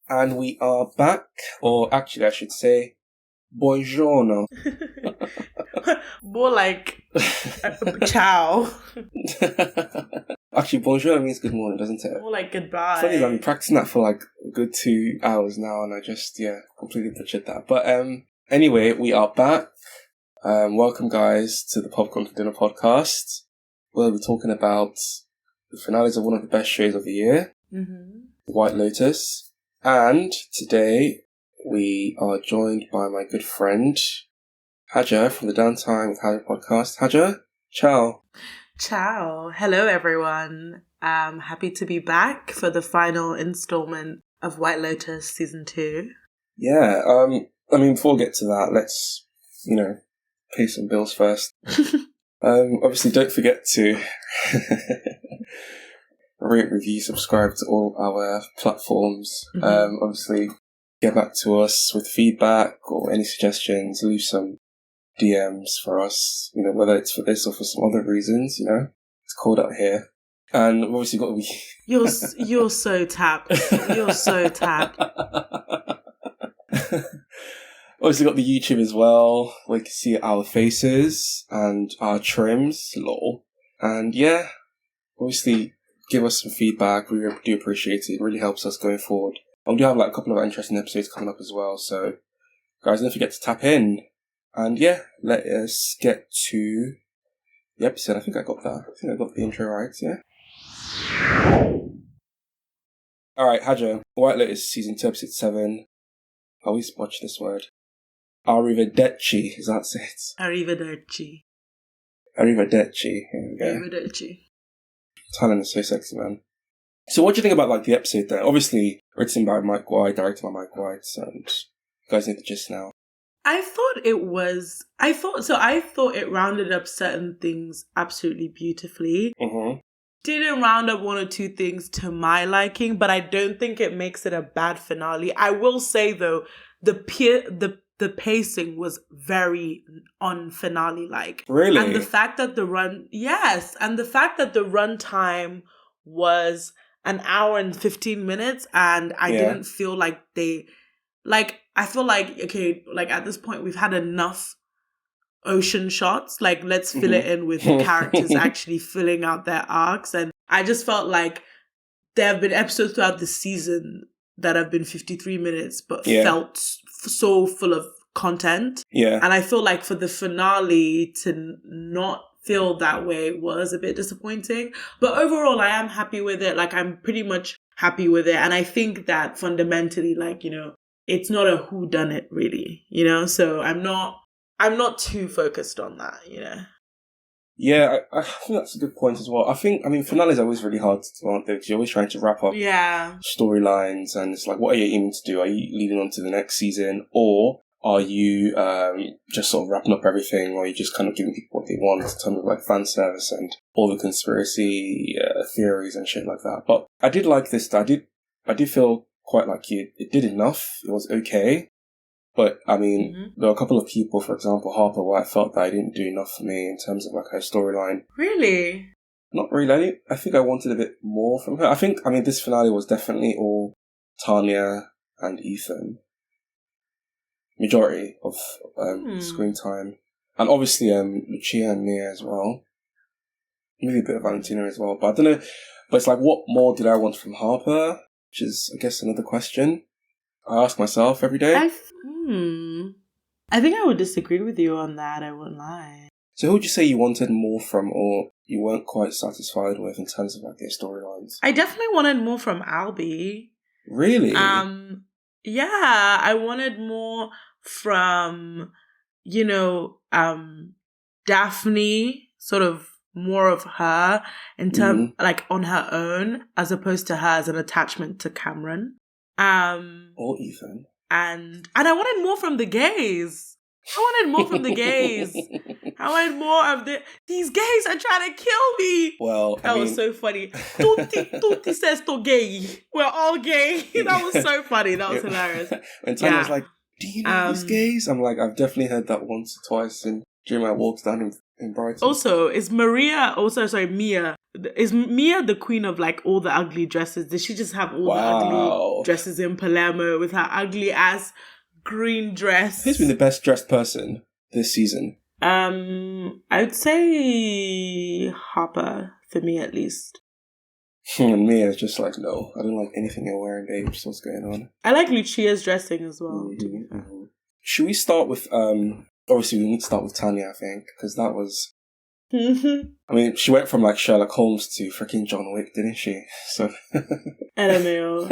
And we are back, or actually I should say, buongiorno. More like ciao. Actually, buongiorno means good morning, doesn't it? More like goodbye. Funny that I've been practicing that for like a good 2 hours now, and I just, completely butchered that. But anyway, we are back. Welcome, guys, to the Popcorn for Dinner podcast, where we're talking about the finales of one of the best shows of the year, White Lotus. And today we are joined by my good friend, Hajer, from the Downtime with Hajer podcast. Hajer, ciao. Ciao. Hello, everyone. Happy to be back for the final installment of White Lotus Season 2. Yeah, before we get to that, let's, pay some bills first. Obviously, don't forget to rate, review, subscribe to all our platforms. Obviously, get back to us with feedback or any suggestions. Leave some DMs for us, whether it's for this or for some other reasons, It's cold out here. And obviously got to be... You're so tapped. You're so tapped. Obviously got the YouTube as well, where you can see our faces and our trims, lol. And yeah, obviously give us some feedback. We do appreciate it. It really helps us going forward. And we do have a couple of interesting episodes coming up as well. So guys, don't forget to tap in. And yeah, let us get to the episode. I think I got the intro right, yeah? Alright, Hajer, White Lotus Season 2, Episode 7. I always botch this word. Arrivederci, is that it? Arrivederci. Here we go. Arrivederci. Italian is so sexy, man. So what do you think about the episode there? Obviously, written by Mike White, directed by Mike White, and you guys know the gist now. I thought it rounded up certain things absolutely beautifully. Didn't round up one or two things to my liking, but I don't think it makes it a bad finale. I will say though, the pacing was very on finale-like. Really? And the fact that the run time was an hour and 15 minutes, and I didn't feel like I feel like, okay, at this point we've had enough ocean shots. Let's fill it in with characters actually filling out their arcs. And I just felt like there have been episodes throughout the season that have been 53 minutes, but felt so full of content. Yeah. And I feel like for the finale to not feel that way was a bit disappointing. But overall, I am happy with it. I'm pretty much happy with it. And I think that fundamentally, it's not a whodunit really, so I'm not too focused on that, Yeah, I think that's a good point as well. Finales are always really hard to do, aren't they? Because you're always trying to wrap up storylines, and it's what are you aiming to do? Are you leading on to the next season, or are you just sort of wrapping up everything, or are you just kind of giving people what they want in terms of fan service and all the conspiracy theories and shit like that? But I did like this. I did feel quite like it did enough. It was okay. But, there were a couple of people, for example, Harper White, felt that I didn't do enough for me in terms of, her storyline. Really? Not really. I think I wanted a bit more from her. This finale was definitely all Tanya and Ethan. Majority of screen time. And obviously, Lucia and Mia as well. Maybe a bit of Valentina as well. But I don't know. But it's what more did I want from Harper? Which is, I guess, another question I ask myself every day. I think I would disagree with you on that, I wouldn't lie. So who would you say you wanted more from, or you weren't quite satisfied with in terms of their storylines? I definitely wanted more from Albie. Really? Yeah, I wanted more from, Daphne, sort of more of her in terms, on her own, as opposed to her as an attachment to Cameron. Or Ethan. And I wanted more from the gays. I wanted more from the gays. I wanted more of these gays are trying to kill me. Well, that was so funny. Tutti says to gay. We're all gay. That was so funny. That was hilarious. When Tanya was like, do you know these gays? I'm like, I've definitely heard that once or twice during my walks down in Brighton. Also, is Mia the queen of like all the ugly dresses? Did she just have all the ugly dresses in Palermo with her ugly ass green dress? Who's been the best dressed person this season? I'd say Harper, for me at least. And Mia's just like, no, I don't like anything you're wearing, babe. Just what's going on? I like Lucia's dressing as well, to be fair. Should we start with, obviously we need to start with Tanya, I think, because that was... I mean, she went from like Sherlock Holmes to freaking John Wick, didn't she? So... I don't know.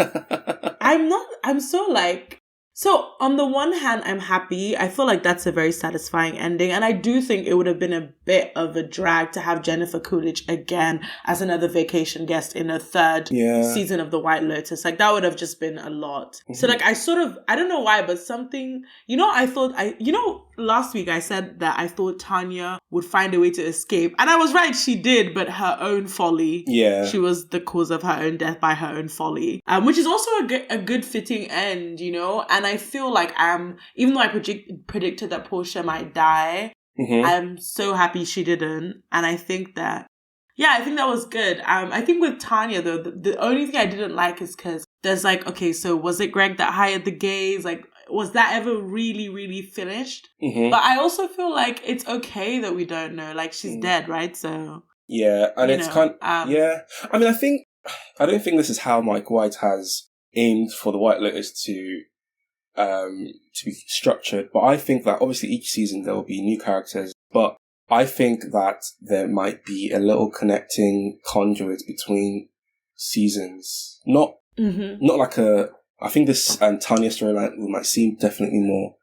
I'm so like... So, on the one hand, I'm happy. I feel like that's a very satisfying ending. And I do think it would have been a bit of a drag to have Jennifer Coolidge again as another vacation guest in a third season of The White Lotus. Like, that would have just been a lot. Mm-hmm. So, like, I don't know why, but something... last week I said that I thought Tanya would find a way to escape. And I was right, she did, but her own folly. Yeah. She was the cause of her own death by her own folly. Which is also a good fitting end, you know? And I feel like even though I predicted that Portia might die, I'm so happy she didn't. And I think that, I think that was good. I think with Tanya, though, the only thing I didn't like is because there's like, okay, so was it Greg that hired the gays? Like, was that ever really, really finished? Mm-hmm. But I also feel like it's okay that we don't know. Like, she's dead, right? So... Yeah, and it's kind of... I mean, I don't think this is how Mike White has aimed for The White Lotus to be structured. But I think that, obviously, each season there will be new characters. But I think that there might be a little connecting conduit between seasons. Not like a... I think this Tanya storyline we might see definitely more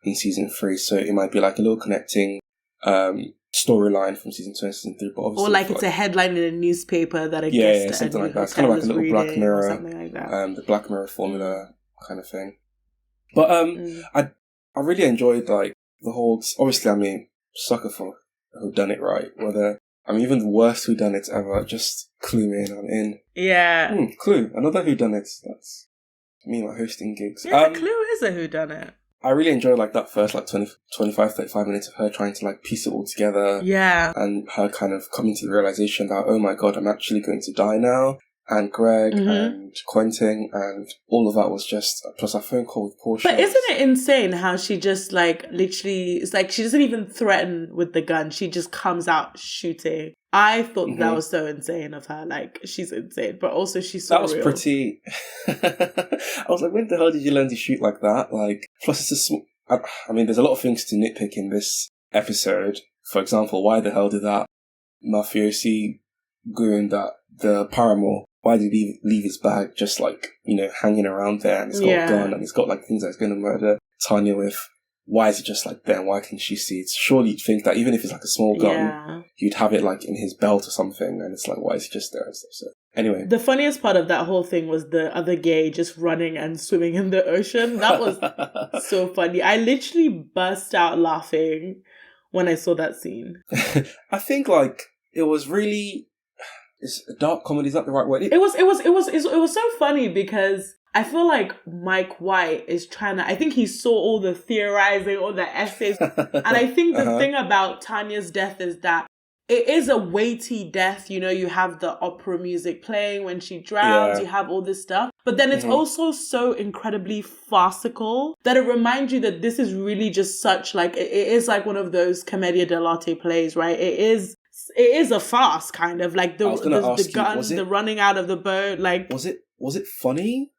in season 3, so it might be like a little connecting storyline from season 2 and season 3. But obviously, or like it's a headline in a newspaper that I guess yeah, something like that. It's kind of like a little Black Mirror, something like that. The Black Mirror formula kind of thing. But I really enjoyed like the whole. Obviously, I mean, sucker for who done it right. Even the worst who done it ever. Just clue me in. I'm in. Yeah. Clue. Another who done it. That's me like hosting gigs. Yeah, the Clue is a whodunit. I really enjoyed like that first like 25, 35 minutes of her trying to like piece it all together. Yeah. And her kind of coming to the realization that, oh my God, I'm actually going to die now. And Greg and Quentin and all of that was just, plus a phone call with Portia. But isn't it insane how she just like literally, it's like she doesn't even threaten with the gun. She just comes out shooting. I thought that was so insane of her. Like, she's insane, but also she's so That was real. pretty... I was like, when the hell did you learn to shoot like that? Like, plus it's a small... I mean, there's a lot of things to nitpick in this episode. For example, why the hell did that mafiosi goon, the paramour, why did he leave his bag just like, hanging around there, and it's got a gun and it's got like things that's going to murder Tanya with? Why is it just like there? Why can't she see it? Surely you'd think that even if it's like a small gun, you'd have it like in his belt or something, and it's like, why is he just there and stuff? So anyway. The funniest part of that whole thing was the other gay just running and swimming in the ocean. That was so funny. I literally burst out laughing when I saw that scene. I think like it was really... Is dark comedy, is that the right word? It was so funny because I feel like Mike White is I think he saw all the theorizing, all the essays. And I think the thing about Tanya's death is that it is a weighty death. You have the opera music playing when she drowns, you have all this stuff. But then it's also so incredibly farcical that it reminds you that this is really just such like, it is like one of those commedia dell'arte plays, right? It is a farce, kind of like the gun, the running out of the boat. Like, was it funny?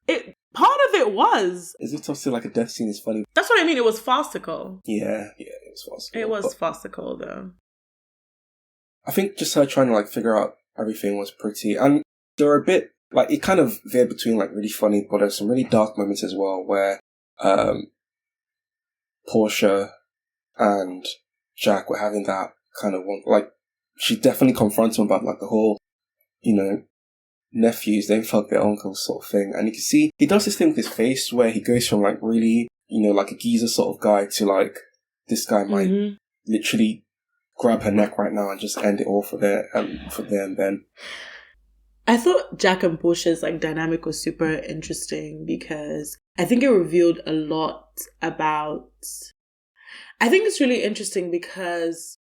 Part of it was. Is it tough to like a death scene is funny? That's what I mean. It was farcical. Yeah, it was farcical. It was farcical, though. I think just her trying to like figure out everything was pretty, and there were a bit like it kind of veered between like really funny, but there's some really dark moments as well where Portia and Jack were having that kind of one like. She definitely confronts him about like the whole, nephews, they fuck their uncles sort of thing. And you can see he does this thing with his face where he goes from like really, like a geezer sort of guy to like, this guy might literally grab her neck right now and just end it all for there and then. I thought Jack and Portia's like dynamic was super interesting because I think it revealed a lot about... I think it's really interesting because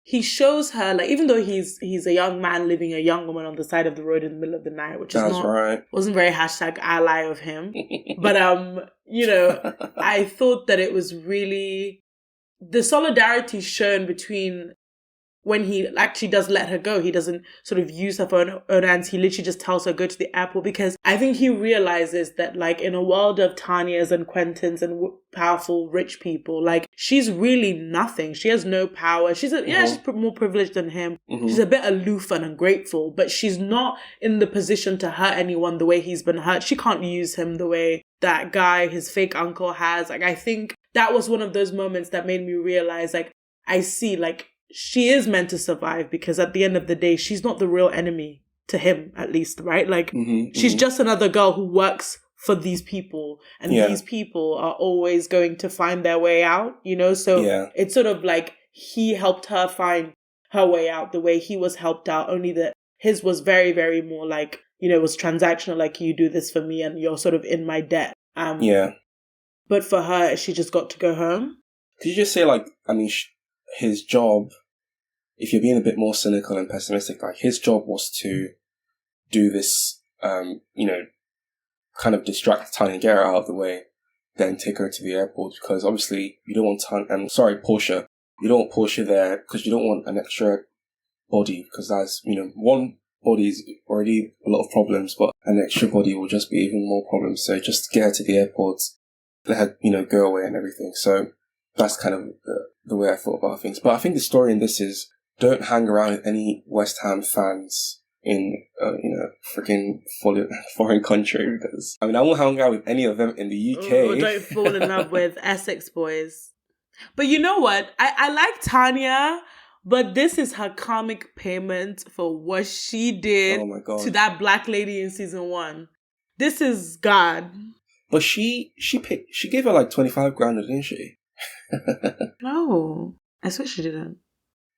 he shows her, like, even though he's a young man leaving a young woman on the side of the road in the middle of the night, which is wasn't very #ally of him. But, you know, I thought that it was really the solidarity shown between when he actually does let her go. He doesn't sort of use her for own ends. He literally just tells her go to the airport, because I think he realizes that, like, in a world of Tanya's and Quentin's and powerful rich people, like, she's really nothing. She has no power. She's more privileged than him. She's a bit aloof and ungrateful, but she's not in the position to hurt anyone the way he's been hurt. She can't use him the way that guy, his fake uncle, has. Like, I think that was one of those moments that made me realize, like, I see, like, she is meant to survive, because at the end of the day, she's not the real enemy to him, at least, right? Like, she's just another girl who works for these people, and these people are always going to find their way out, you know? So it's sort of like he helped her find her way out the way he was helped out, only that his was very, very more like, you know, it was transactional, like, you do this for me and you're sort of in my debt. But for her, she just got to go home. Could you just say, like, I mean, his job, if you're being a bit more cynical and pessimistic, like, his job was to do this, you know, kind of distract Tanya and get her out of the way, then take her to the airport, because obviously you don't want Portia. You don't want Portia there because you don't want an extra body, because that's, you know, one body is already a lot of problems, but an extra body will just be even more problems. So just get her to the airport, let her, you know, go away and everything. So that's kind of the way I thought about things. But I think the story in this is, don't hang around with any West Ham fans in, you know, freaking foreign country, because, I mean, I won't hang out with any of them in the UK. Or don't fall in love with Essex boys. But you know what? I like Tanya, but this is her karmic payment for what she did to that black lady in season 1. This is God. But she gave her like 25 grand, didn't she? No, I swear she didn't.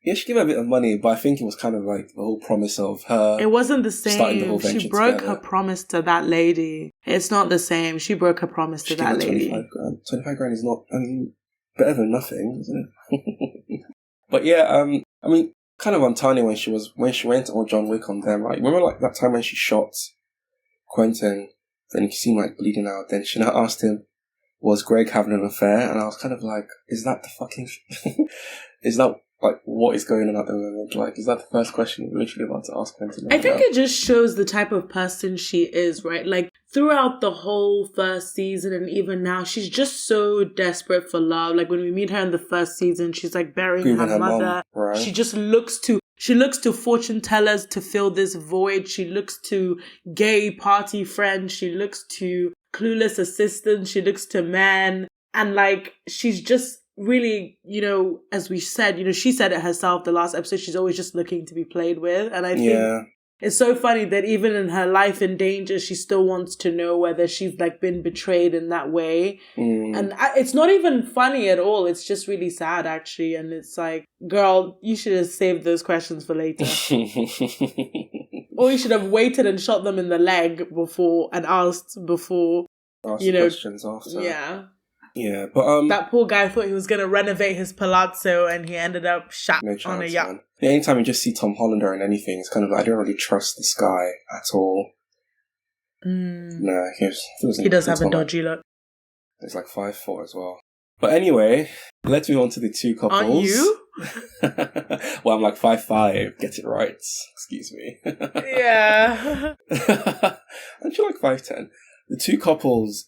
Yeah, she gave her a bit of money, but I think it was kind of like the whole promise of her. It wasn't the same. Starting the whole venture she broke together. her promise to that lady. It's not the same. She broke her promise to that lady. 25 grand. 25 grand is not, I mean, better than nothing, isn't it? But yeah, I mean, kind of on Tanya when she went on John Wick on them, right? Remember, like, that time when she shot Quentin, then he seemed like bleeding out. Then she now asked him, was Greg having an affair? And I was kind of like, is that the fucking... is that, like, what is going on at the moment? Like, is that the first question you're literally about to ask Quentin? I think it just shows the type of person she is, right? Like, throughout the whole first season and even now, she's just so desperate for love. Like, when we meet her in the first season, she's, like, burying her mother. Mom, right? She just looks to fortune tellers to fill this void. She looks to gay party friends. She looks to clueless assistants. She looks to men. And, like, she's just really, you know, as we said, you know, she said it herself the last episode, she's always just looking to be played with. And I think it's so funny that even in her life in danger, she still wants to know whether she's, like, been betrayed in that way. And it's not even funny at all. It's just really sad, actually. And it's like, girl, you should have saved those questions for later. Or you should have waited and shot them in the leg before and asked before, you know. Questions after. Yeah. Yeah, but that poor guy thought he was going to renovate his palazzo and he ended up shot on a yacht. Man. Yeah, anytime you just see Tom Hollander in anything, it's kind of like, I don't really trust this guy at all. Nah, he does have a dodgy look. He's like 5'4" as well. But anyway, let's move on to the two couples. Aren't you? Well, I'm like 5'5". Get it right. Excuse me. Yeah. Aren't you like 5'10"? The two couples,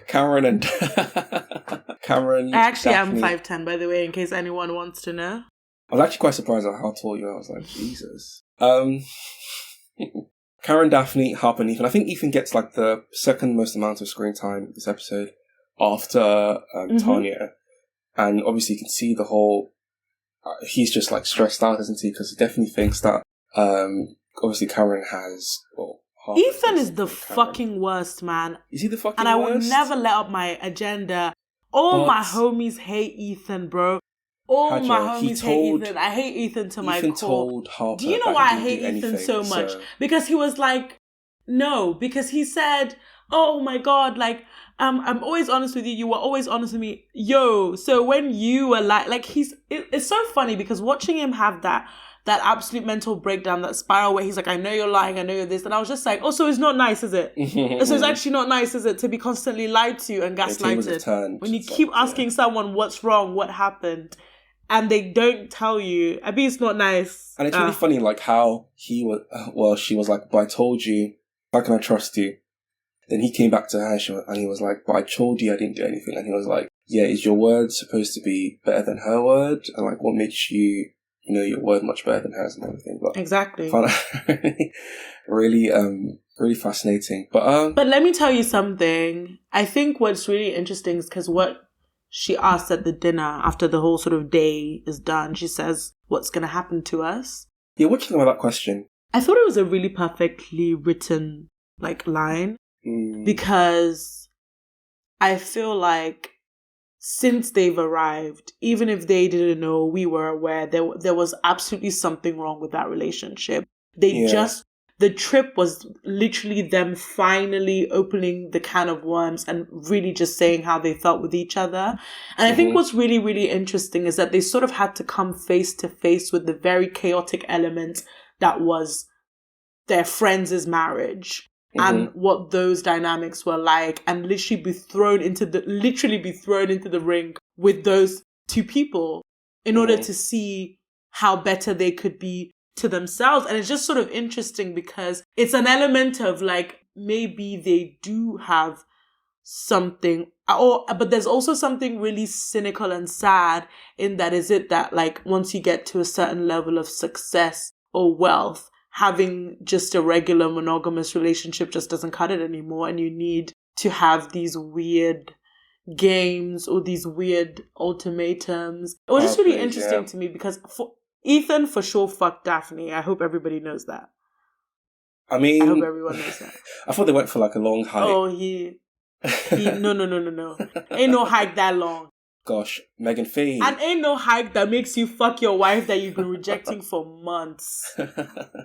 Cameron and Cameron. Actually, I'm 5'10", by the way, in case anyone wants to know. I was actually quite surprised at how tall you are. I was like, Jesus. Karen, Daphne, Harper, and Ethan. I think Ethan gets like the second most amount of screen time this episode after Tanya. And obviously you can see the whole... he's just like stressed out, isn't he? Because he definitely thinks that obviously Karen has... Well, Ethan is the fucking worst, man. Is he the fucking worst? And I would never let up my agenda. All my homies hate Ethan, bro. All my homies hate Ethan. I hate Ethan to my core. Ethan told Harper. Do you know why I hate Ethan so much? Because he was like, no. Because he said, oh my God, like, I'm always honest with you. You were always honest with me. Yo, so when you were like it's so funny because watching him have that absolute mental breakdown, that spiral where he's like, I know you're lying, I know you're this. And I was just like, oh, so it's not nice, is it? So it's actually not nice, is it, to be constantly lied to and gaslighted? When you keep asking someone what's wrong, what happened, and they don't tell you, I mean, it's not nice. And it's really funny, like, how she was like, but I told you, how can I trust you? Then he came back to her and he was like, but I told you I didn't do anything. And he was like, yeah, is your word supposed to be better than her word? And like, what makes you know your word much better than hers and everything? But exactly. I found that really fascinating. But let me tell you something. I think what's really interesting is because what she asked at the dinner after the whole sort of day is done, she says, what's going to happen to us? Yeah, what do you think about that question? I thought it was a really perfectly written like line. Because I feel like since they've arrived, even if they didn't know, we were aware, there was absolutely something wrong with that relationship. The trip was literally them finally opening the can of worms and really just saying how they felt with each other. And I think what's really, really interesting is that they sort of had to come face to face with the very chaotic element that was their friends' marriage. And what those dynamics were like, and literally be thrown into the ring with those two people in order to see how better they could be to themselves. And it's just sort of interesting because it's an element of like, maybe they do have something, but there's also something really cynical and sad in that. Is it that like once you get to a certain level of success or wealth, having just a regular monogamous relationship just doesn't cut it anymore, and you need to have these weird games or these weird ultimatums. It was just really interesting to me because Ethan for sure fucked Daphne. I hope everybody knows that. I mean, I hope everyone knows that. I thought they went for like a long hike. Oh, he no. Ain't no hike that long. Gosh, Megan Fahey. And ain't no hike that makes you fuck your wife that you've been rejecting for months.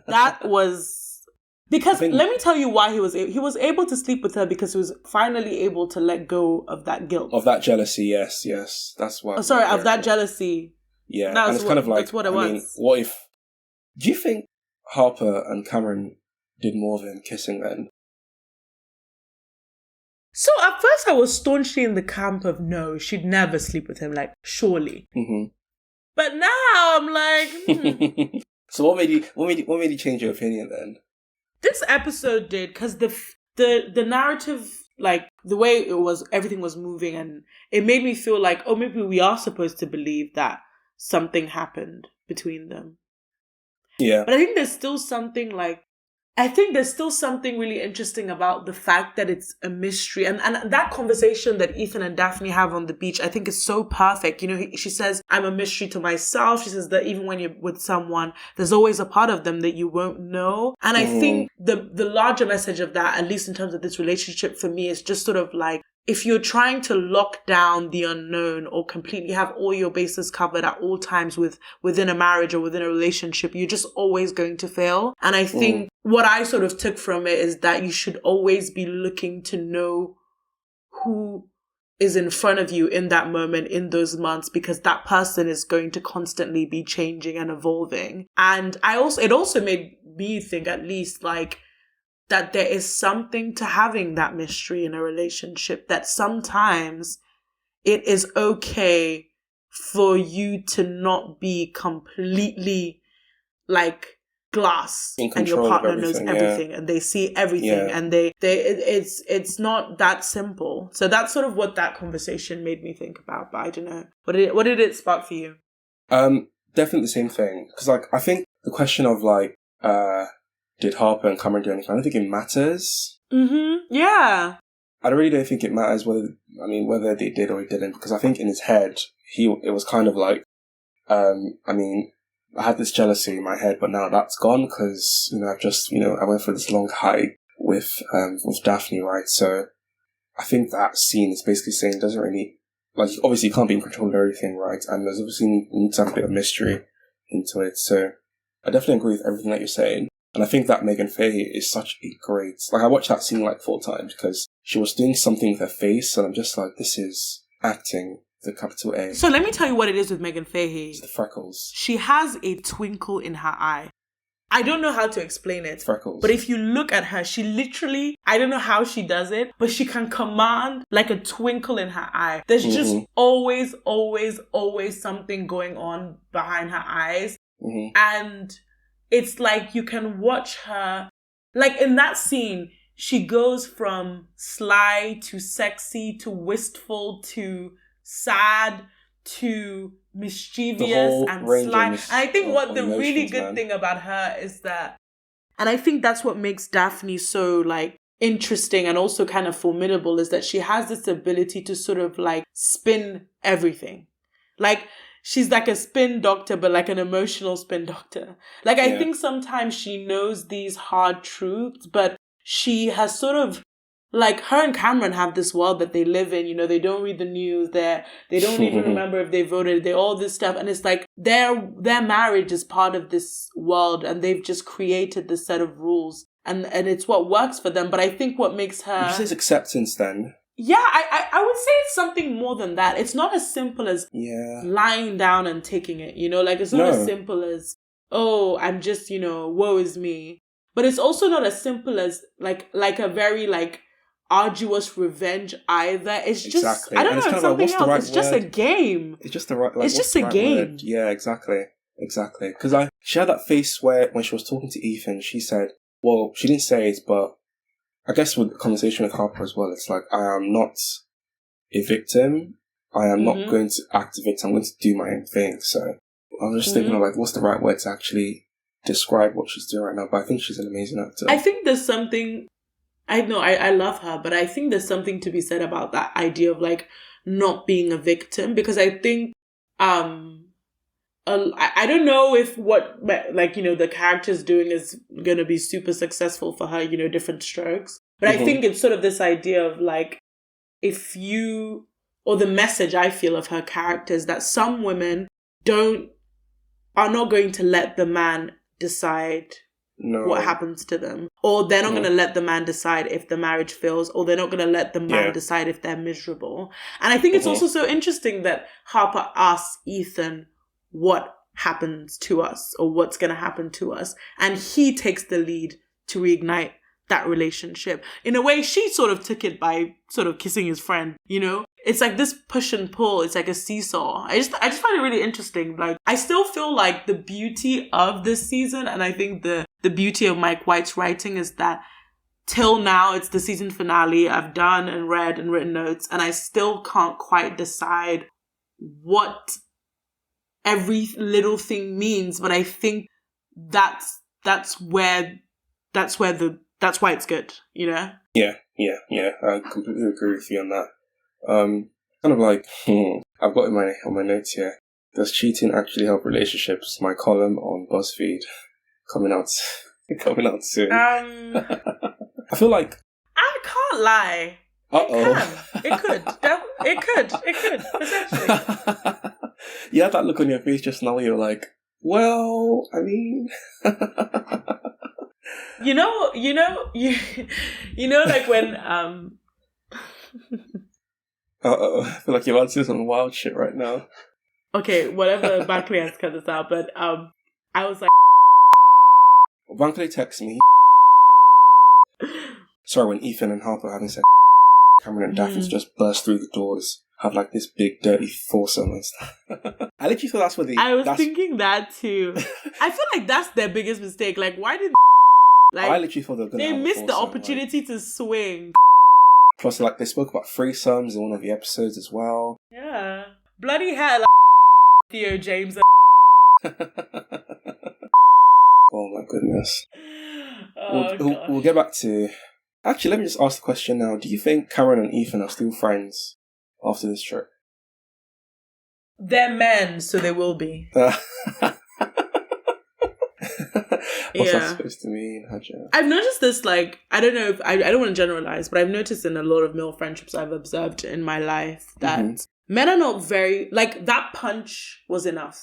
That was... Because let me tell you why he was able to sleep with her, because he was finally able to let go of that guilt. Of that jealousy, yes. That's why. Of that jealousy. Yeah, and it's kind of like... That's what it was. Mean, what if... Do you think Harper and Cameron did more than kissing then? So at first I was staunchly in the camp of no, she'd never sleep with him, like, surely. But now I'm like... So what made you change your opinion then? This episode did, because the narrative, like, the way it was, everything was moving, and it made me feel like, oh, maybe we are supposed to believe that something happened between them. Yeah. But I think there's still something really interesting about the fact that it's a mystery. And that conversation that Ethan and Daphne have on the beach, I think is so perfect. You know, she says, I'm a mystery to myself. She says that even when you're with someone, there's always a part of them that you won't know. And I think the larger message of that, at least in terms of this relationship for me, is just sort of like, if you're trying to lock down the unknown or completely have all your bases covered at all times within a marriage or within a relationship, you're just always going to fail. And I think what I sort of took from it is that you should always be looking to know who is in front of you in that moment, in those months, because that person is going to constantly be changing and evolving. And it also made me think, at least, like, that there is something to having that mystery in a relationship, that sometimes it is okay for you to not be completely like glass and your partner knows everything and they see everything and it's not that simple. So that's sort of what that conversation made me think about. But I don't know. What did it spark for you? Definitely the same thing. Because like, I think the question of like, did Harper and Cameron do anything? I don't think it matters. Yeah. I really don't think it matters whether they did or he didn't, because I think in his head, it was kind of like, I had this jealousy in my head, but now that's gone because, I went for this long hike with Daphne, right? So I think that scene is basically saying, doesn't really, like, obviously you can't be in control of everything, right? And there's obviously need to have a bit of mystery into it. So I definitely agree with everything that you're saying. And I think that Megan Fahey is such a great... Like, I watched that scene like 4 times because she was doing something with her face, and I'm just like, this is acting, the capital A. So let me tell you what it is with Megan Fahey. It's the freckles. She has a twinkle in her eye. I don't know how to explain it. Freckles. But if you look at her, she literally, I don't know how she does it, but she can command like a twinkle in her eye. There's just always something going on behind her eyes. Mm-hmm. And it's like you can watch her, like in that scene, she goes from sly to sexy to wistful to sad to mischievous and sly. And I think what the really good thing about her is that, and I think that's what makes Daphne so like interesting and also kind of formidable, is that she has this ability to sort of like spin everything. Like she's like a spin doctor, but like an emotional spin doctor. Like I think sometimes she knows these hard truths, but she has sort of, like, her and Cameron have this world that they live in, you know, they don't read the news, they don't even remember if they voted, they all this stuff, and it's like their marriage is part of this world, and they've just created this set of rules, and it's what works for them. But I think what makes her... Would you say it's acceptance then? Yeah, I would say it's something more than that. It's not as simple as lying down and taking it, you know, like it's not as simple as, oh, I'm just, you know, woe is me. But it's also not as simple as like a very like arduous revenge either. It's just, I don't know, it's something else. It's just a game. It's just the right, like, it's just a game. Word? Yeah, exactly. Because she had that face where when she was talking to Ethan, she said, well, she didn't say it, but I guess with the conversation with Harper as well, it's like, I am not a victim. I am not going to act a victim. I'm going to do my own thing. So I was just thinking of like, what's the right word to actually describe what she's doing right now? But I think she's an amazing actor. I think there's something... I know, I love her, but I think there's something to be said about that idea of like not being a victim, because I think, I don't know if what, like, you know, the character's doing is going to be super successful for her, you know, different strokes. But I think it's sort of this idea of like, if you, or the message I feel of her character is that some women are not going to let the man decide what happens to them, or they're not going to let the man decide if the marriage fails, or they're not going to let the man decide if they're miserable. And I think it's also so interesting that Harper asks Ethan what happens to us, or what's going to happen to us, and he takes the lead to reignite that relationship. In a way, she sort of took it by sort of kissing his friend, you know? It's like this push and pull. It's like a seesaw. I just find it really interesting. Like, I still feel like the beauty of this season, and I think the beauty of Mike White's writing, is that till now, it's the season finale. I've done and read and written notes, and I still can't quite decide what every little thing means. But I think that's why it's good, you know? Yeah. I completely agree with you on that. Kind of like, I've got on my notes here, does cheating actually help relationships? My column on BuzzFeed coming out soon. I feel like, I can't lie. It could potentially. You had that look on your face just now where you're like, well, I mean, you know, like when I feel like you're answering some wild shit right now. Okay, whatever. Bankley has to cut this out, but I was like, Bankley texts me. Sorry, when Ethan and Harper are having sex, Cameron and Daphne just burst through the doors, have like this big dirty foursome and stuff. I literally thought that's what I was thinking that too. I feel like that's their biggest mistake. Like, why did I literally thought they missed the opportunity to swing. Plus, like, they spoke about threesomes in one of the episodes as well. Yeah. Bloody hell, Theo James. Oh my goodness. We'll get back to... Actually, let me just ask the question now. Do you think Cameron and Ethan are still friends after this trip? They're men, so they will be. What's that supposed to mean, Hajer? I've noticed this, like, I don't know if, I don't want to generalize, but I've noticed in a lot of male friendships I've observed in my life that men are not very, like, that punch was enough.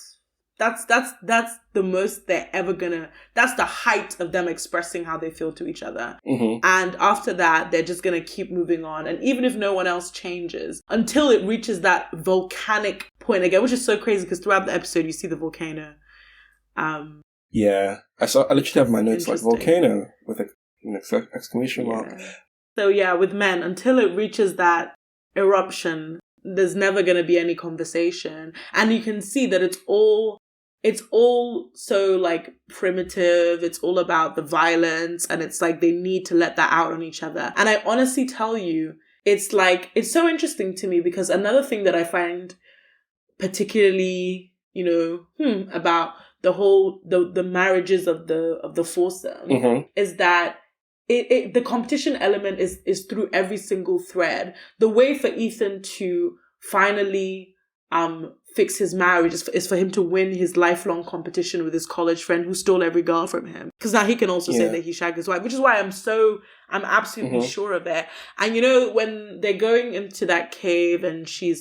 That's the most they're ever gonna, that's the height of them expressing how they feel to each other. And after that, they're just gonna keep moving on. And even if no one else changes, until it reaches that volcanic point again, which is so crazy because throughout the episode, you see the volcano. Yeah. I literally have my notes like volcano with an exclamation mark. So yeah, with men, until it reaches that eruption, there's never going to be any conversation. And you can see that it's all so like primitive. It's all about the violence, and it's like they need to let that out on each other. And I honestly tell you, it's like, it's so interesting to me because another thing that I find particularly, about the whole, the marriages of the foursome is that the competition element is through every single thread. The way for Ethan to finally fix his marriage is for him to win his lifelong competition with his college friend who stole every girl from him. Because now he can also say that he shagged his wife, which is why I'm absolutely sure of it. And when they're going into that cave and she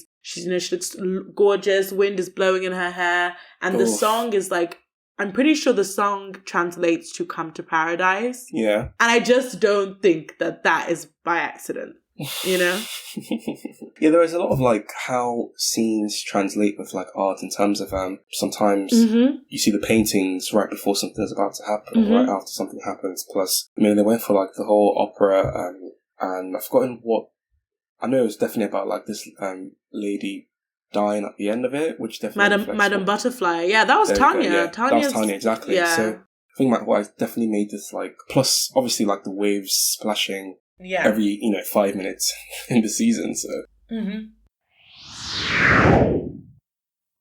looks gorgeous, wind is blowing in her hair, and the song is like, I'm pretty sure the song translates to "Come to Paradise." Yeah. And I just don't think that is by accident, Yeah, there is a lot of like how scenes translate with like art in terms of sometimes you see the paintings right before something is about to happen or right after something happens. Plus, I mean, they went for like the whole opera and I've forgotten what, I know it was definitely about like this lady dying at the end of it, which definitely Madam Butterfly. Yeah, that was Tanya. That was Tanya, exactly. Yeah. So I think White definitely made this like, plus obviously like the waves splashing every 5 minutes in the season. So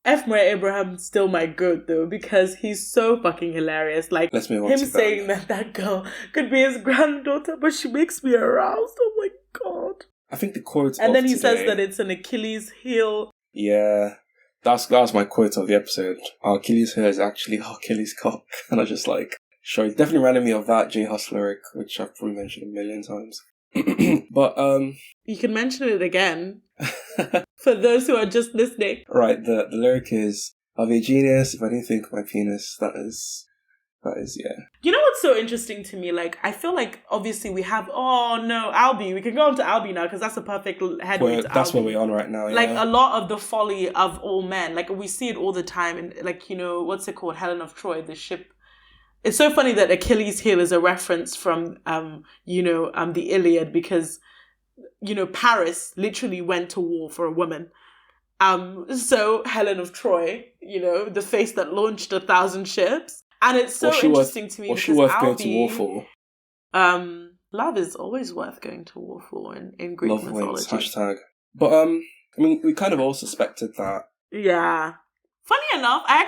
F. Murray Abraham's still my goat though, because he's so fucking hilarious. Like him saying that girl could be his granddaughter, but she makes me aroused. Oh my god. I think the quote, and then he says that it's an Achilles heel. Yeah, that was my quote of the episode. Our Achilles heel is actually Achilles cock, and I was just like, sure, it definitely reminded me of that J Hus lyric, which I've probably mentioned a million times. But you can mention it again for those who are just listening. Right, the lyric is, "I'll be a genius if I didn't think of my penis." That is, yeah. You know what's so interesting to me? Like, I feel like, obviously, we have, Albie. We can go on to Albie now, because that's a perfect headway to Albie. That's where we're on right now, yeah. Like, a lot of the folly of all men. Like, we see it all the time. And, like, what's it called? Helen of Troy, the ship. It's so funny that Achilles' heel is a reference from, the Iliad, because, Paris literally went to war for a woman. So, Helen of Troy, the face that launched 1,000 ships. And it's so interesting to me because she worth going to war for? Love is always worth going to war for in Greek mythology. Wins, hashtag. But I mean, we kind of all suspected that. Yeah. Funny enough, I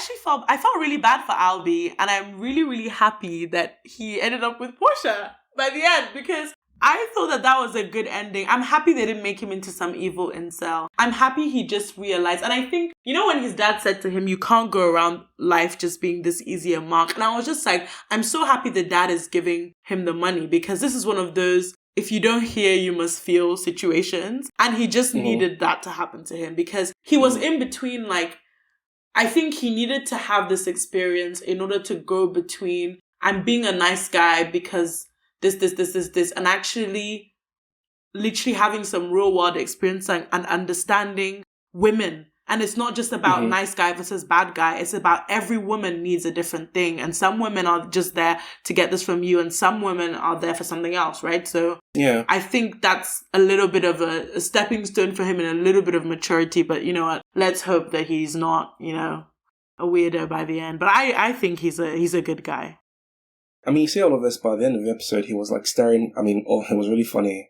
felt really bad for Albie, and I'm really, really happy that he ended up with Portia by the end, because I thought that was a good ending. I'm happy they didn't make him into some evil incel. I'm happy he just realized. And I think, when his dad said to him, you can't go around life just being this easy a mark. And I was just like, I'm so happy the dad is giving him the money, because this is one of those, if you don't hear, you must feel situations. And he just needed that to happen to him, because he was in between, like, I think he needed to have this experience in order to go between, I'm being a nice guy because this, and actually literally having some real world experience and understanding women. And it's not just about nice guy versus bad guy. It's about every woman needs a different thing. And some women are just there to get this from you, and some women are there for something else, right? So yeah, I think that's a little bit of a stepping stone for him and a little bit of maturity. But you know what? Let's hope that he's not, a weirdo by the end. But I think he's a good guy. I mean, you see all of this by the end of the episode, he was like staring, it was really funny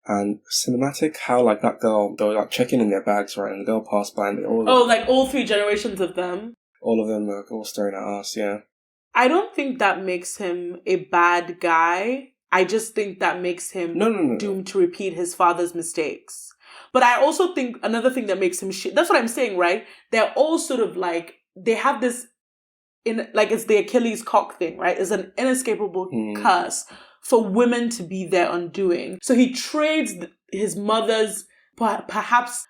and cinematic how like that girl, they were like checking in their bags, right, and the girl passed by and they all... like all 3 generations of them? All of them are all staring at us, yeah. I don't think that makes him a bad guy. I just think that makes him doomed to repeat his father's mistakes. But I also think another thing that makes him that's what I'm saying, right? They're all sort of like, they have this... it's the Achilles cock thing, right? It's an inescapable curse for women to be their undoing. So he trades his mother's perhaps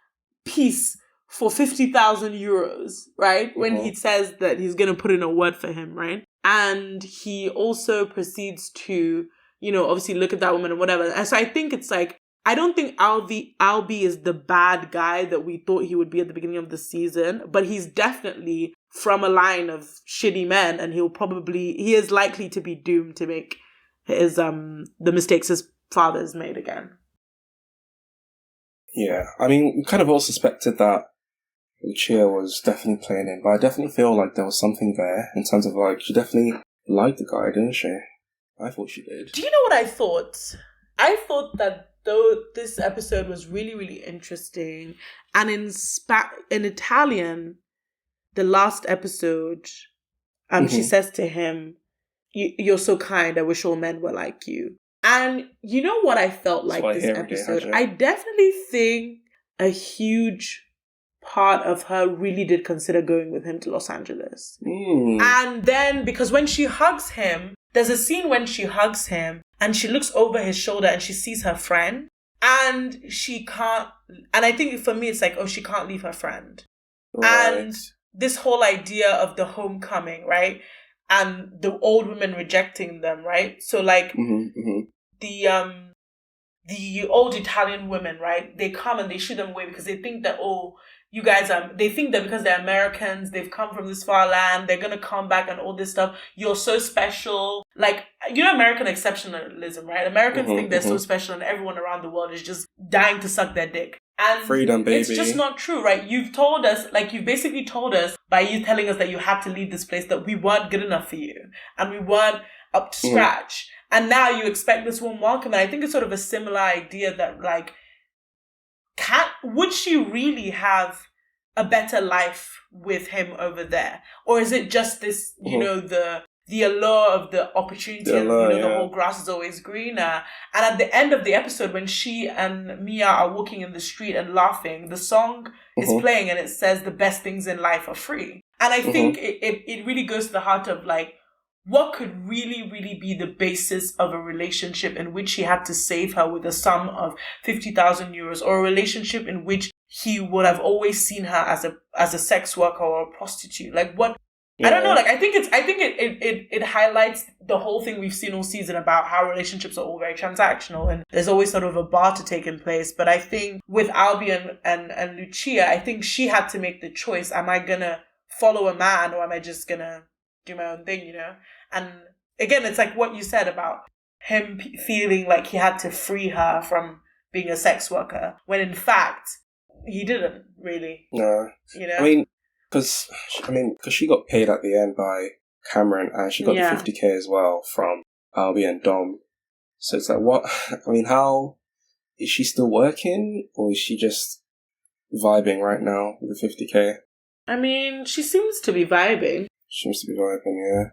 peace for 50,000 euros, right? When he says that he's going to put in a word for him, right? And he also proceeds to, you know, obviously look at that woman and whatever. And so I think it's like, I don't think Albie is the bad guy that we thought he would be at the beginning of the season, but he's definitely from a line of shitty men, and he is likely to be doomed to make his the mistakes his father's made again. Yeah, I mean, we kind of all suspected that Lucia was definitely playing in, but I definitely feel like there was something there in terms of like, she definitely liked the guy, didn't she? I thought she did. Do you know what I thought? I thought that though this episode was really, really interesting, and in Italian, the last episode, she says to him, "You're so kind. I wish all men were like you." And you know what I felt like this episode? I definitely think a huge part of her really did consider going with him to Los Angeles. And then, because when she hugs him, there's a scene when she hugs him and she looks over his shoulder and she sees her friend, and she can't, and I think for me it's like, oh, she can't leave her friend. Right. And this whole idea of the homecoming, right? And the old women rejecting them, right? So like the old Italian women, right? They come and they shoo them away because they think that, oh, you guys they think that because they're Americans, they've come from this far land, they're going to come back and all this stuff. You're so special. Like, you know, American exceptionalism, right? Americans think they're so special and everyone around the world is just dying to suck their dick. And freedom, baby. It's just not true, right? You've basically told us by you telling us that you had to leave this place that we weren't good enough for you and we weren't up to scratch. And now you expect this warm welcome. And I think it's sort of a similar idea that, like, would she really have a better life with him over there? Or is it just this, you know, the allure of the opportunity, the whole grass is always greener? And at the end of the episode, when she and Mia are walking in the street and laughing, the song is playing and it says the best things in life are free. And I think it really goes to the heart of, like, what could really, really be the basis of a relationship in which he had to save her with a sum of 50,000 euros, or a relationship in which he would have always seen her as a sex worker or a prostitute? Like, what? Yeah. I don't know. Like, I think it highlights the whole thing we've seen all season about how relationships are all very transactional and there's always sort of a barter taking place. But I think with Albie and Lucia, I think she had to make the choice. Am I gonna follow a man, or am I just gonna do my own thing, you know? And again, it's like what you said about him feeling like he had to free her from being a sex worker, when in fact he didn't really. No, you know. I mean, because she got paid at the end by Cameron, and she got the 50k as well from Albie and Dom. So it's like, what? I mean, how is she still working, or is she just vibing right now with the 50k? I mean, she seems to be vibing. Yeah.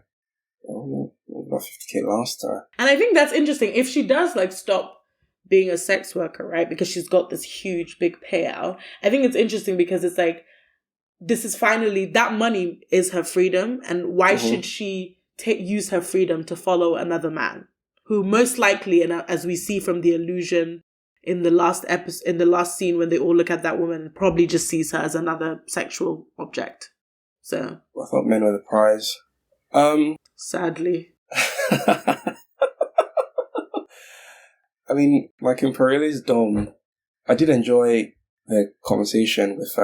Oh, about 50k last time. And I think that's interesting. If she does, like, stop being a sex worker, right, because she's got this huge, big payout, I think it's interesting because it's like, this is finally, that money is her freedom, and why should she use her freedom to follow another man who most likely, and as we see from the illusion in the last episode, in the last scene when they all look at that woman, probably just sees her as another sexual object. So I thought men were the prize. Sadly. I mean, like in Pirelli's Dom, I did enjoy the conversation with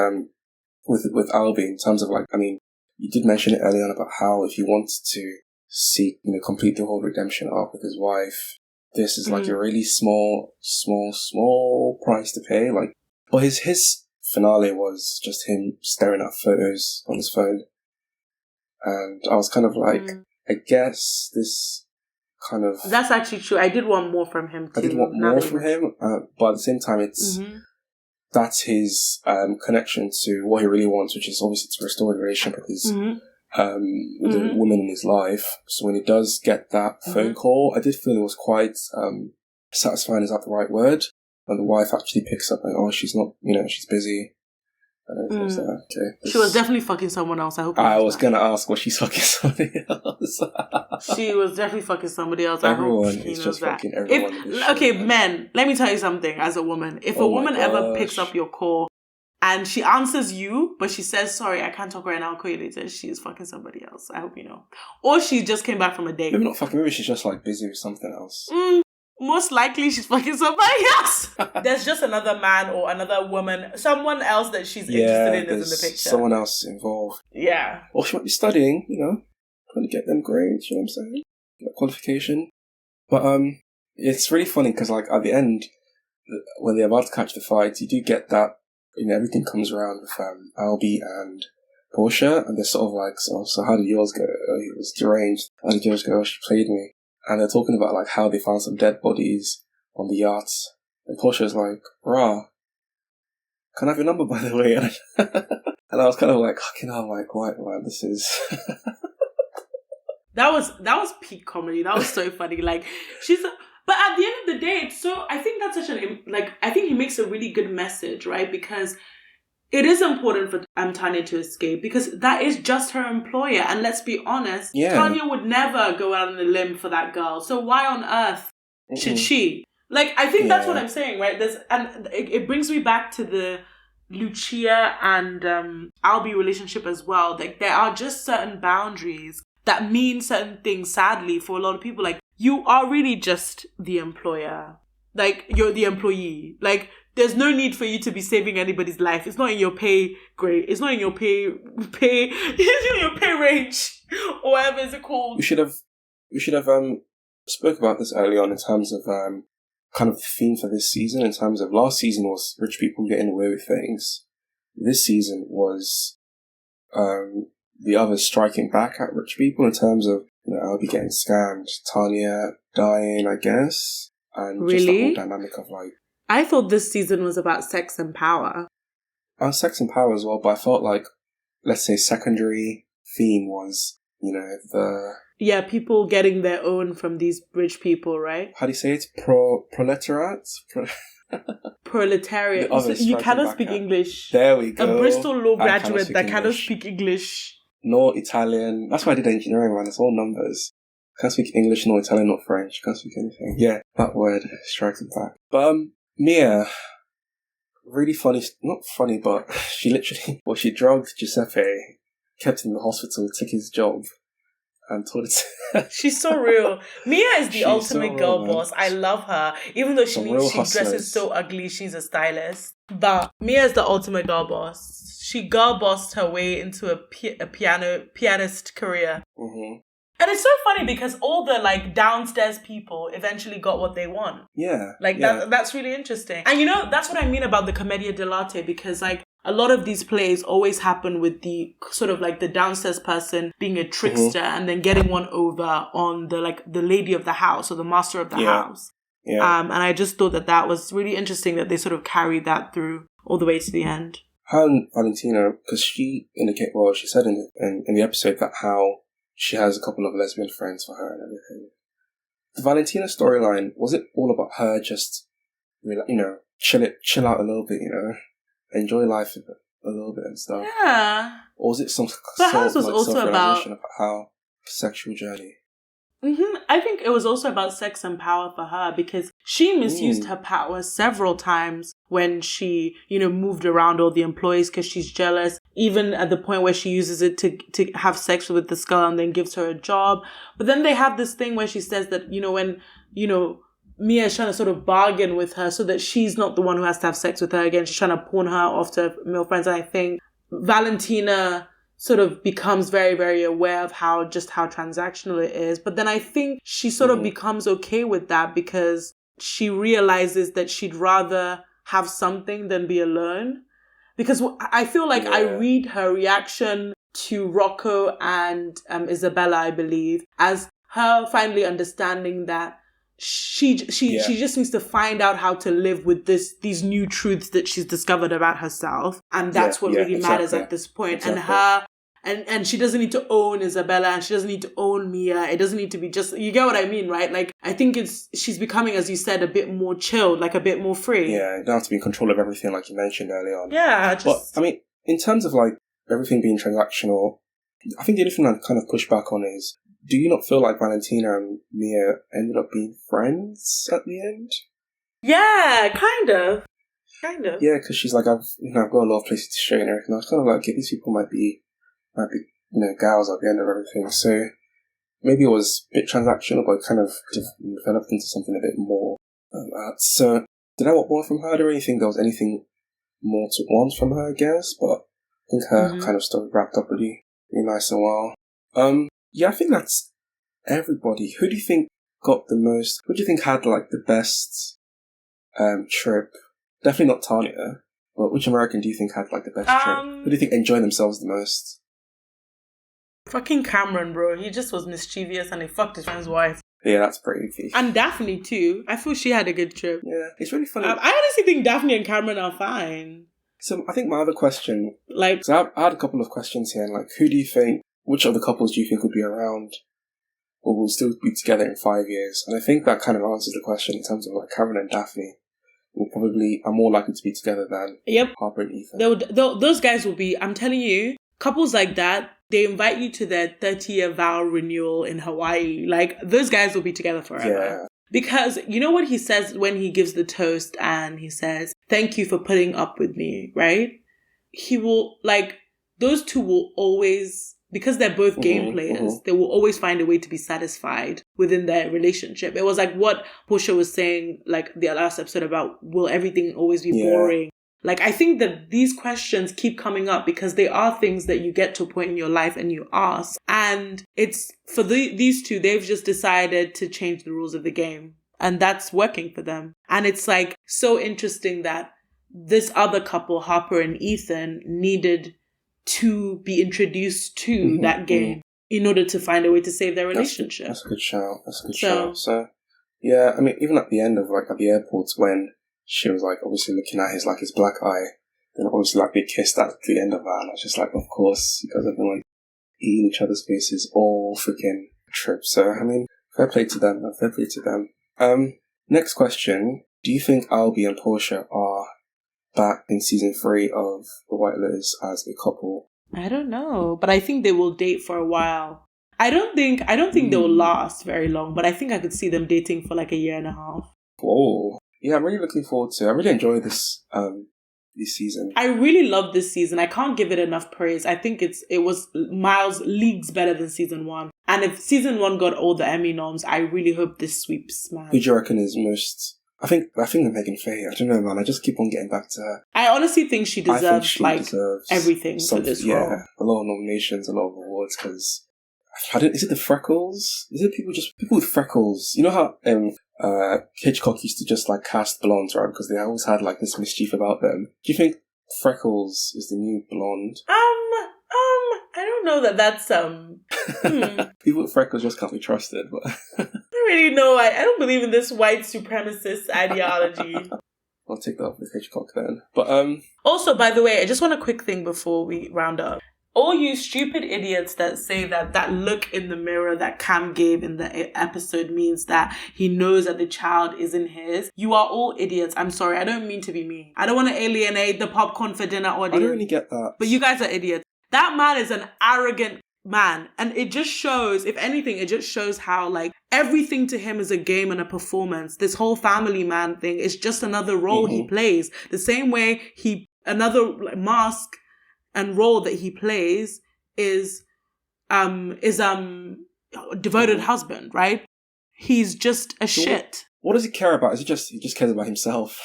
Albie in terms of, like, I mean, you did mention it earlier on about how if he wants to seek, you know, complete the whole redemption arc with his wife, this is like a really small price to pay. Like, but his finale was just him staring at photos on his phone. And I was kind of like, I guess this kind of... That's actually true. I did want more from him too. I did want more from him, but at the same time, it's that's his connection to what he really wants, which is obviously to restore the relationship with his the woman in his life. So when he does get that phone call, I did feel it was quite satisfying. Is that the right word? And the wife actually picks up, like, oh, she's not, you know, she's busy. She was definitely fucking someone else. I was going to ask, was she fucking somebody else? She was definitely fucking somebody else. Everyone is just fucking everyone. Men, let me tell you something as a woman. If a woman ever picks up your call And she answers you, but she says, sorry, I can't talk right now, I'll call you later. She is fucking somebody else. I hope you know. Or she just came back from a date. Maybe not fucking, maybe she's just like busy with something else. Most likely she's fucking somebody else. There's just another man or another woman, someone else that she's interested in is in the picture. Someone else involved. Yeah. Or she might be studying, trying to get them grades, you know what I'm saying? Get qualification. But it's really funny because like at the end, when they're about to catch the fight, you do get that, everything comes around with Albie and Portia, and they're sort of like, so how did yours go? Oh, he was deranged. How did yours go? Oh, she played me. And they're talking about like how they found some dead bodies on the yacht. And Portia's like, rah, can I have your number, by the way? And I was kind of like, fucking hell, like, what, man, this is... That was peak comedy. That was so funny. Like, but at the end of the day, it's so, I think that's such I think he makes a really good message, right? Because it is important for Tanya to escape because that is just her employer. And let's be honest, Tanya would never go out on a limb for that girl. So why on earth should she? Like, I think that's what I'm saying, right? And it brings me back to the Lucia and Albie relationship as well. Like, there are just certain boundaries that mean certain things, sadly, for a lot of people. Like, you are really just the employer. Like, you're the employee. Like, there's no need for you to be saving anybody's life. It's not in your pay grade. It's not in your pay it's in your pay range. Or whatever is it called. We should have spoke about this early on in terms of kind of the theme for this season. In terms of last season was rich people getting away with things. This season was the others striking back at rich people in terms of, Albie getting scammed, Tanya dying, I guess. And just the whole dynamic of like... I thought this season was about sex and power. Sex and power as well, but I felt like, let's say, secondary theme was, the... Yeah, people getting their own from these rich people, right? How do you say it? Proletariat? Proletariat. You cannot speak English. There we go. A Bristol law graduate that cannot speak English. Nor Italian. That's why I did engineering, man. It's all numbers. Can't speak English, nor Italian, nor French. Can't speak anything. Yeah, that word strikes me back. But Mia, really funny. Not funny, but she drugged Giuseppe, kept him in the hospital, took his job, and told it. She's so real. Mia is the ultimate girl boss. I love her. Even though she dresses so ugly, she's a stylist. But Mia is the ultimate girl boss. She girl bossed her way into a pianist career. Mm-hmm. And it's so funny because all the like downstairs people eventually got what they want. Yeah. That's really interesting. And that's what I mean about the commedia dell'arte, because like a lot of these plays always happen with the sort of like the downstairs person being a trickster and then getting one over on the lady of the house or the master of the house. Yeah. And I just thought that was really interesting that they sort of carried that through all the way to the end. Her and Valentina, because she said in the episode that how she has a couple of lesbian friends for her and everything. The Valentina storyline, was it all about her just, chill out a little bit, enjoy life a little bit and stuff? Yeah. Or was it some but hers was also self-realization about how sexual journey? Mm-hmm. I think it was also about sex and power for her because she misused her power several times when she, moved around all the employees because she's jealous, even at the point where she uses it to have sex with this girl and then gives her a job. But then they have this thing where she says that, when, Mia is trying to sort of bargain with her so that she's not the one who has to have sex with her again. She's trying to pawn her off to male friends. And I think Valentina sort of becomes very, very aware of how transactional it is. But then I think she sort of becomes okay with that because she realizes that she'd rather have something than be alone. Because I feel like I read her reaction to Rocco and Isabella, I believe, as her finally understanding that she just needs to find out how to live with these new truths that she's discovered about herself. And that's what really matters at this point. Exactly. And her... And she doesn't need to own Isabella and she doesn't need to own Mia. It doesn't need to be just, you get what I mean, right? Like, I think she's becoming, as you said, a bit more chilled, like a bit more free. Yeah, you don't have to be in control of everything like you mentioned earlier on. Yeah, But, I mean, in terms of like everything being transactional, I think the only thing I'd kind of push back on is, do you not feel like Valentina and Mia ended up being friends at the end? Yeah, kind of. Kind of. Yeah, because she's like, I've got a lot of places to show and everything. I was kind of like, okay, these people might be, gals at the end of everything. So maybe it was a bit transactional, but it kind of developed into something a bit more. So did I want more from her? I don't really think there was anything more to want from her, I guess, but I think her kind of story wrapped up really nice and well. Yeah, I think that's everybody. Who do you think got the most? Who do you think had like the best trip? Definitely not Tanya, but which American do you think had like the best trip? Who do you think enjoyed themselves the most? Fucking Cameron, bro. He just was mischievous and he fucked his friend's wife. Yeah, that's pretty key. And Daphne too. I feel she had a good trip. Yeah, it's really funny. I honestly think Daphne and Cameron are fine. So I think my other question, so I had a couple of questions here, like who do you think, which of the couples do you think would be around or will still be together in 5 years? And I think that kind of answers the question in terms of like Cameron and Daphne will probably are more likely to be together than Harper and Ethan. Those guys will be, I'm telling you, couples like that, they invite you to their 30-year vow renewal in Hawaii. Like, those guys will be together forever. Yeah. Because you know what he says when he gives the toast and he says, thank you for putting up with me, right? He will, like, those two will always, because they're both game players, they will always find a way to be satisfied within their relationship. It was like what Portia was saying, like the last episode about, will everything always be boring? Like, I think that these questions keep coming up because they are things that you get to a point in your life and you ask. And it's, for these two, they've just decided to change the rules of the game. And that's working for them. And it's like so interesting that this other couple, Harper and Ethan, needed to be introduced to that game in order to find a way to save their relationship. That's a good shout. So, yeah, I mean, even at the end of, like, at the airport when she was, like, obviously looking at his black eye, then obviously, like, they kissed at the end of that, and I was just like, of course, you guys have been, like, eating each other's faces all freaking trip. So, I mean, fair play to them. Next question. Do you think Albie and Portia are back in season 3 of The White Lotus as a couple? I don't know, but I think they will date for a while. I don't think they will last very long, but I think I could see them dating for like a year and a half. Whoa. Yeah, I'm really looking forward to it. I really enjoy this season. I really love this season. I can't give it enough praise. I think it was miles, leagues better than season 1. And if season 1 got all the Emmy noms, I really hope this sweeps, man. Who do you reckon is most... I think Megan Faye. I don't know, man. I just keep on getting back to her. I honestly think she deserves everything for this role. Yeah, a lot of nominations, a lot of awards, because... is it the freckles? Is it people with freckles? You know how Hitchcock used to just like cast blondes, right? Because they always had like this mischief about them. Do you think freckles is the new blonde? I don't know that's People with freckles just can't be trusted, but I don't really know. I don't believe in this white supremacist ideology. I'll take that up with Hitchcock then. But also, by the way, I just want a quick thing before we round up. All you stupid idiots that say that look in the mirror that Cam gave in the episode means that he knows that the child isn't his. You are all idiots. I'm sorry. I don't mean to be mean. I don't want to alienate the popcorn for dinner audience. I don't really get that. But you guys are idiots. That man is an arrogant man. And it just shows, if anything, it just shows how like everything to him is a game and a performance. This whole family man thing is just another role he plays. The same way another mask and role that he plays is devoted husband, right? He's just a shit. What does he care about? Is he just cares about himself?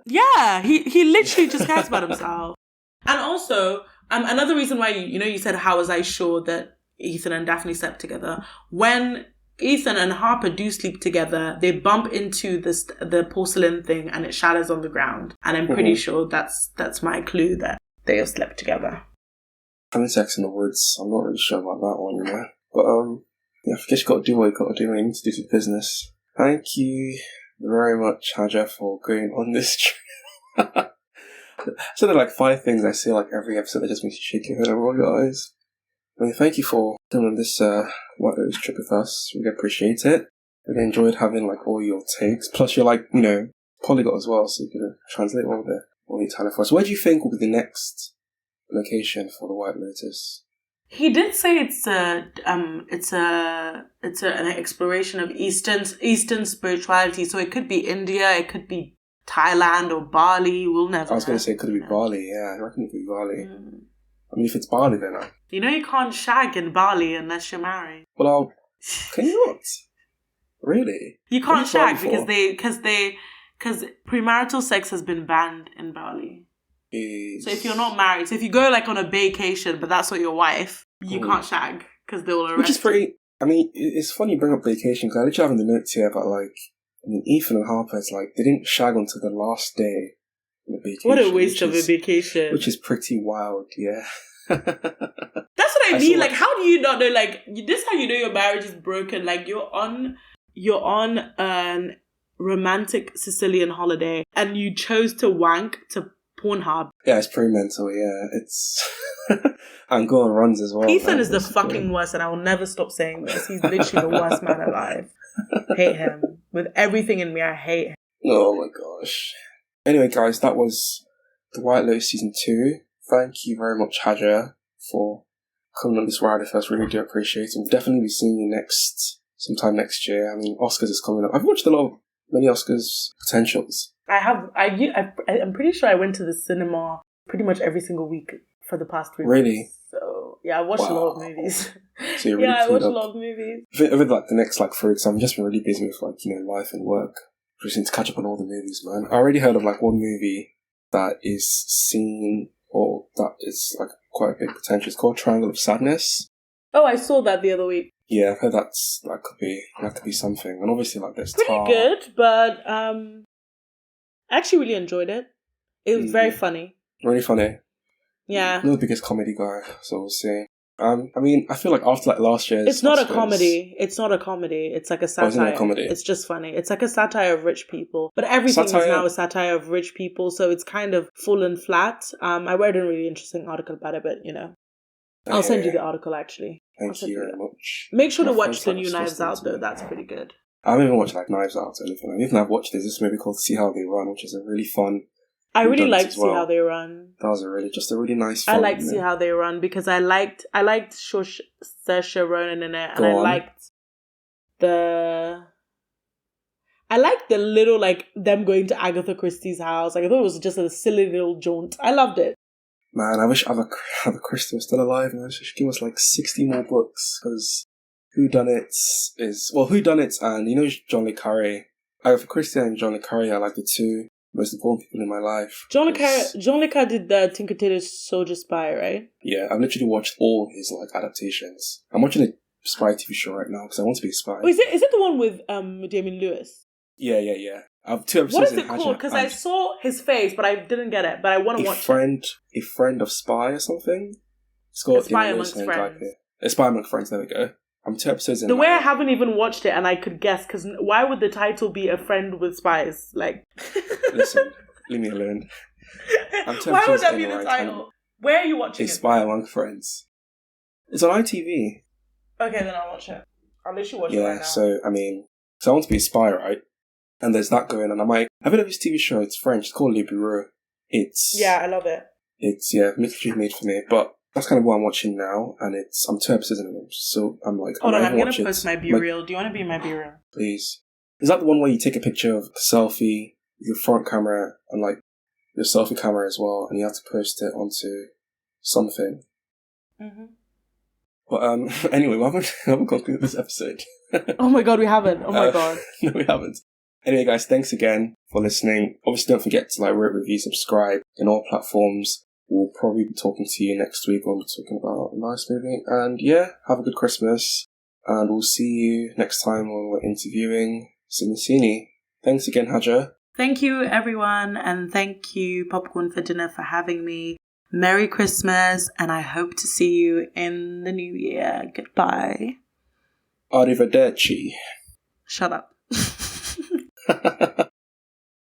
Yeah, he literally just cares about himself. And also, another reason why you said, how was I sure that Ethan and Daphne slept together? When Ethan and Harper do sleep together, they bump into the porcelain thing and it shatters on the ground. And I'm pretty sure that's my clue that they have slept together. Having sex in the woods, I'm not really sure about that one, But, yeah, I guess you got to do what you got to do. You need to do some business. Thank you very much, Hajer, for going on this trip. So there are like 5 things I say like every episode that just makes you shake your head and roll your eyes. I mean, thank you for doing on this White Lotus trip with us. Really appreciate it. Really enjoyed having like all your takes. Plus you're like, polyglot as well, so you can translate all the talent for us. Where do you think will be the next location for the White Lotus? He did say it's an exploration of Eastern spirituality. So it could be India, it could be Thailand or Bali. We'll never I was going to say, could it be Bali? Yeah, I reckon it could be Bali. I mean, if it's Bali, then You know you can't shag in Bali unless you're married. Well, can you not? Really? You can't shag because premarital sex has been banned in Bali. So if you're not married, so if you go like on a vacation, but that's not your wife, you can't shag because they will arrest you. Which is pretty... I mean, it's funny you bring up vacation because I literally have in the notes here about like, I mean, Ethan and Harper, it's like they didn't shag until the last day in the vacation. What a waste of a vacation. Which is pretty wild, yeah. That's what I mean. Like, how do you not know? Like, this is how you know your marriage is broken. Like, you're on an romantic Sicilian holiday and you chose to wank to Pornhub. Yeah, it's pretty mental, yeah. It's... and go on runs as well. Ethan is the fucking worst, and I will never stop saying this. He's literally the worst man alive. Hate him. With everything in me, I hate him. Oh my gosh. Anyway, guys, that was the White Lotus Season 2. Thank you very much, Hajer, for coming on this ride with us. Really do appreciate it. We'll definitely be seeing you sometime next year. I mean, Oscars is coming up. I've watched many Oscars potentials. I'm pretty sure I went to the cinema pretty much every single week for the past 3 Really? months. So, yeah, I watched a lot of movies. So you're really I watched a lot of movies. Over like the next 3 weeks, I've just been really busy with life and work. Just need to catch up on all the movies, man. I already heard of one movie that is seen, or that is quite a big potential. It's called Triangle of Sadness. Oh, I saw that the other week. Yeah, I've heard that could be something. And obviously there's pretty good, but I actually really enjoyed it. It was very funny. Really funny. Yeah. I'm not the biggest comedy guy, so we'll see. I mean, I feel like after last year's It's not Oscars, a comedy. It's not a comedy. It's like a satire. It's not a comedy. It's just funny. It's like a satire of rich people. But everything is now a satire of rich people, so it's kind of fallen flat. I read a really interesting article about it, but I'll send you the article actually. Thank you very much. Make sure to watch the new Knives Out though. That's pretty good. I haven't even watched Knives Out or anything. Even I've watched this movie called See How They Run, which is a really fun. I really liked See How They Run. That was a really nice film. I liked See How They Run because I liked Saoirse Ronan in it, and I liked the little them going to Agatha Christie's house. I thought it was just a silly little jaunt. I loved it. Man, I wish Agatha Christie was still alive, man. She should give us 60 more books, because Whodunit and John le Carré. Agatha Christie and John le Carré are the two most important people in my life. John le Carré did the Tinker Tailor Soldier Spy, right? Yeah, I've literally watched all his adaptations. I'm watching a spy TV show right now because I want to be a spy. Oh, is it the one with Damien Lewis? Yeah. I have 2 episodes. What is it called? Because I saw his face, but I didn't get it. But I want to watch it. A Friend of Spy or something? It's called A Spy Amongst Friends. A Spy Amongst Friends, there we go. I'm 2 episodes in. The way I haven't even watched it and I could guess, because why would the title be A Friend with Spies? Listen, leave me alone. Why would that be the title? Where are you watching it? A Spy Among Friends. It's on ITV. Okay, then I'll watch it. I'll literally watch it right now. So I want to be a spy, right? And there's that going on. I've heard of this TV show. It's French. It's called Le Bureau. Yeah, I love it. It's literally made for me. But that's kind of what I'm watching now, and I'm 2 episodes in it. So I'm hold on, I'm going to post my B-reel. Do you want to be my B-reel? Please. Is that the one where you take a picture of a selfie, your front camera, and your selfie camera as well, and you have to post it onto something? Mm-hmm. But anyway, we haven't concluded this episode. Oh my god, we haven't. Oh my god. No, we haven't. Anyway, guys, thanks again for listening. Obviously, don't forget to rate, review, subscribe in all platforms. We'll probably be talking to you next week when we're talking about a nice movie. And have a good Christmas. And we'll see you next time when we're interviewing Sicily. Thanks again, Hajer. Thank you, everyone. And thank you, Popcorn for Dinner, for having me. Merry Christmas. And I hope to see you in the new year. Goodbye. Arrivederci. Shut up.